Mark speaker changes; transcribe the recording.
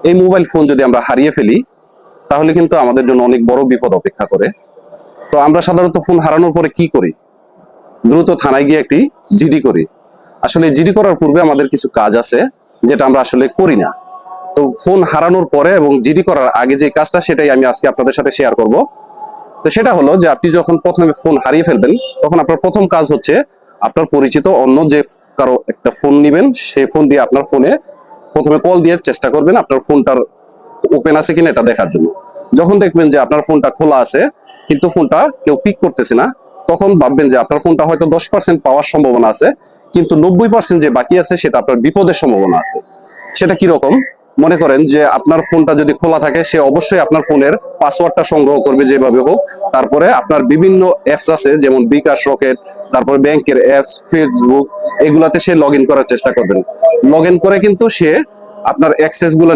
Speaker 1: এই mobile phone যদি আমরা হারিয়ে ফেলি তাহলে কিন্তু আমাদের জন্য অনেক বড় বিপদ অপেক্ষা করে। তো আমরা সাধারণত ফোন হারানোর পরে কি করি? দ্রুত থানায় গিয়ে একটি জিডি করি। আসলে জিডি করার পূর্বে আমাদের কিছু কাজ আছে যেটা আমরা আসলে করি না। তো ফোন হারানোর পরে এবং জিডি করার আগে যে কাজটা, সেটাই আমি আজকে আপনাদের সাথে শেয়ার করব। তো সেটা হলো যে আপনি যখন প্রথমে ফোন হারিয়ে ফেলবেন, তখন আপনার প্রথম কাজ হচ্ছে আপনার পরিচিত অন্য যে কারো একটা ফোন নিবেন, সেই ফোন দিয়ে আপনার ফোনে প্রথমে কল দিয়ে চেষ্টা করবেন আপনার ফোনটার ওপেন আছে কিনা এটা দেখার জন্য। যখন দেখবেন যে আপনার ফোনটা খোলা আছে কিন্তু ফোনটা কেউ পিক করতেছে না, তখন ভাববেন যে আপনার ফোনটা হয়তো 10% পাওয়ার সম্ভাবনা আছে, কিন্তু 90% যে বাকি আছে সেটা আপনার বিপদের সম্ভাবনা আছে। সেটা কিরকম? মনে করেন যে আপনার ফোনটা যদি খোলা থাকে, সে অবশ্যই আপনার ফোনের পাসওয়ার্ডটা সংগ্রহ করবে যেভাবে হোক। তারপরে আপনার বিভিন্ন অ্যাপস আছে যেমন বিকাশ, রকেট, তারপরে ব্যাংকের অ্যাপস, ফেসবুক, এগুলাতে সে লগ ইন করার চেষ্টা করবেন। লগ ইন করে কিন্তু সে আপনার অ্যাক্সেস গুলো